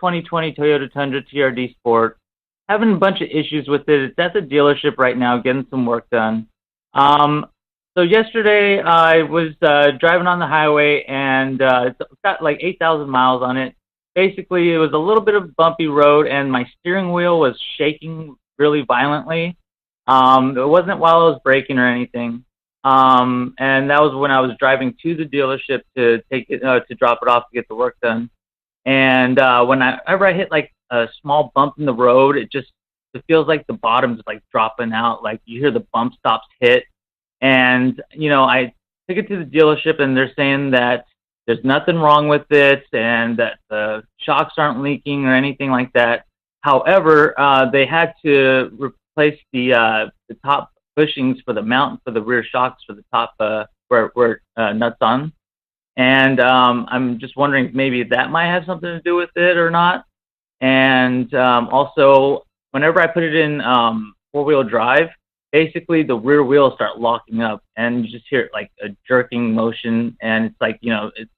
2020 Toyota Tundra TRD Sport. Having a bunch of issues with it. It's at the dealership right now, getting some work done. So yesterday I was driving on the highway, and it's got like 8,000 miles on it. Basically, it was a little bit of bumpy road, and my steering wheel was shaking really violently. It wasn't while I was braking or anything. And that was when I was driving to the dealership to take it, to drop it off to get the work done. And whenever I hit like a small bump in the road, it feels like the bottom's like dropping out. Like you hear the bump stops hit. And, I took it to the dealership, and they're saying that there's nothing wrong with it and that the shocks aren't leaking or anything like that. However, they had to replace the top bushings for the mount for the rear shocks for the top where nuts on. And I'm just wondering if maybe that might have something to do with it or not. And also, whenever I put it in four-wheel drive, basically the rear wheels start locking up, and you just hear like a jerking motion, and it's like, it's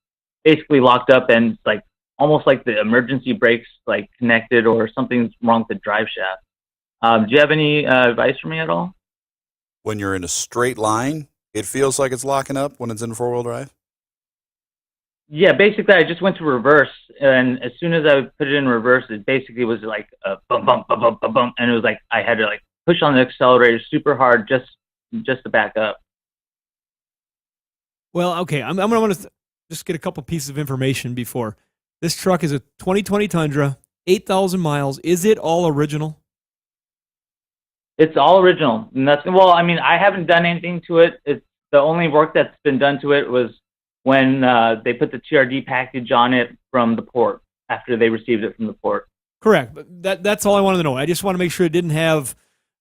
basically locked up, and it's like almost like the emergency brakes like connected or something's wrong with the drive shaft. Do you have any advice for me at all? When you're in a straight line, it feels like it's locking up when it's in four-wheel drive? Yeah, basically I just went to reverse, and as soon as I put it in reverse, it basically was like a bump, bump, bump, bump, bump, bump, and it was like I had to like push on the accelerator super hard just to back up. Well, okay, I'm going to want to just get a couple pieces of information before. This truck is a 2020 Tundra, 8,000 miles. Is it all original? It's all original. I haven't done anything to it. It's the only work that's been done to it was when they put the TRD package on it from the port after they received it from the port. Correct. But that's all I wanted to know. I just want to make sure it didn't have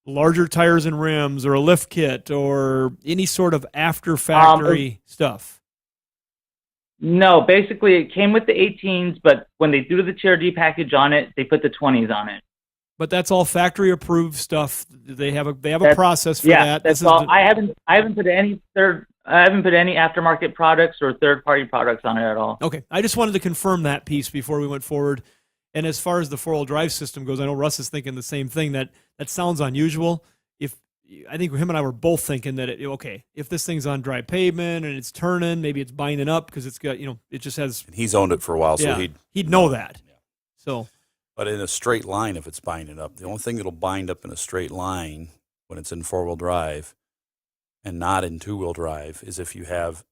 larger tires and rims or a lift kit or any sort of after factory stuff. No, basically it came with the 18s, but when they threw the TRD package on it, they put the 20s on it. But that's all factory approved stuff. They have a process for that. That's all. I haven't put any aftermarket products or third party products on it at all. Okay. I just wanted to confirm that piece before we went forward. And as far as the four-wheel drive system goes, I know Russ is thinking the same thing. That sounds unusual. I think him and I were both thinking that if this thing's on dry pavement and it's turning, maybe it's binding up because it's got it just has. And he's owned it for a while, so he'd know that. Yeah. So. But in a straight line, if it's binding up, the only thing that'll bind up in a straight line when it's in four-wheel drive and not in two-wheel drive is if you have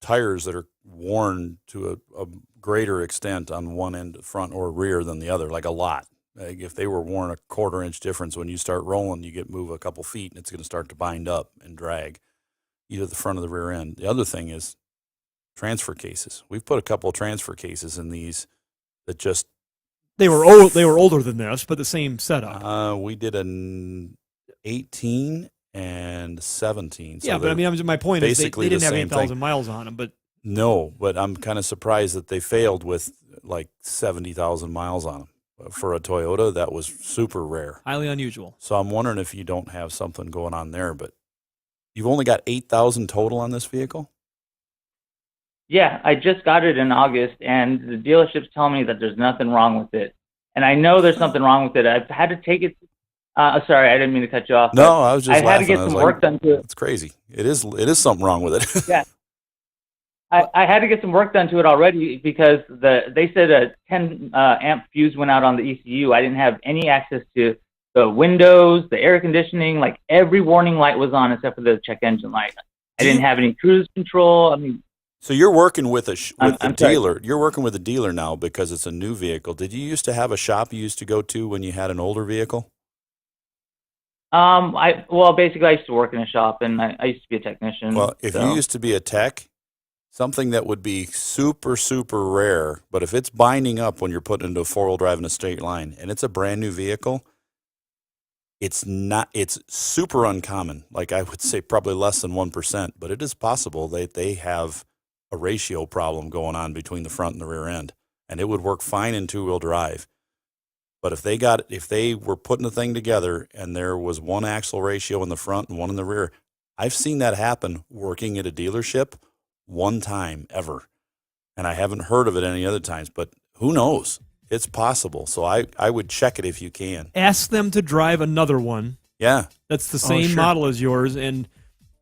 tires that are worn to a greater extent on one end, front or rear, than the other, like a lot. Like if they were worn a quarter-inch difference, when you start rolling, you move a couple feet, and it's going to start to bind up and drag either the front or the rear end. The other thing is transfer cases. We've put a couple of transfer cases in these that just They were older than this, but the same setup. We did an 18 and 17. So yeah, but my point is they didn't have 8,000 miles on them. But no, but I'm kind of surprised that they failed with like 70,000 miles on them. For a Toyota, that was super rare. Highly unusual. So I'm wondering if you don't have something going on there. But you've only got 8,000 total on this vehicle? Yeah, I just got it in August, and the dealership's telling me that there's nothing wrong with it. And I know there's something wrong with it. I've had to take it. Sorry, I didn't mean to cut you off. No, I was just laughing. I had to get some work done to it. It's crazy. It is something wrong with it. Yeah. I had to get some work done to it already because they said a 10 amp fuse went out on the ECU. I didn't have any access to the windows, the air conditioning. Like every warning light was on except for the check engine light. I didn't have any cruise control. So you're working with a dealer. You're working with a dealer now because it's a new vehicle. Did you used to have a shop you used to go to when you had an older vehicle? Basically I used to work in a shop, and I used to be a technician. Well, if you used to be a tech, something that would be super, super rare, but if it's binding up when you're putting into a four-wheel drive in a straight line and it's a brand new vehicle, it's super uncommon. Like I would say probably less than 1%, but it is possible that they have a ratio problem going on between the front and the rear end, and it would work fine in two-wheel drive. But if they were putting the thing together and there was one axle ratio in the front and one in the rear, I've seen that happen working at a dealership one time ever, and I haven't heard of it any other times. But who knows? It's possible. So I would check it if you can. Ask them to drive another one Yeah. that's the same sure. model as yours and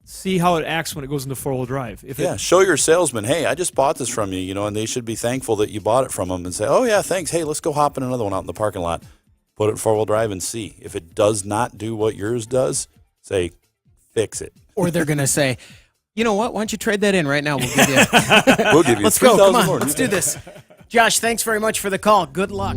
see how it acts when it goes into four-wheel drive. If Yeah, show your salesman, hey, I just bought this from you, and they should be thankful that you bought it from them and say, oh, yeah, thanks. Hey, let's go hop in another one out in the parking lot. Put it in four-wheel drive and see. If it does not do what yours does, say, fix it. Or they're going to say, you know what? Why don't you trade that in right now? We'll give you We'll give you Let's go. Come 3,000 on. more. Let's do this. Josh, thanks very much for the call. Good luck.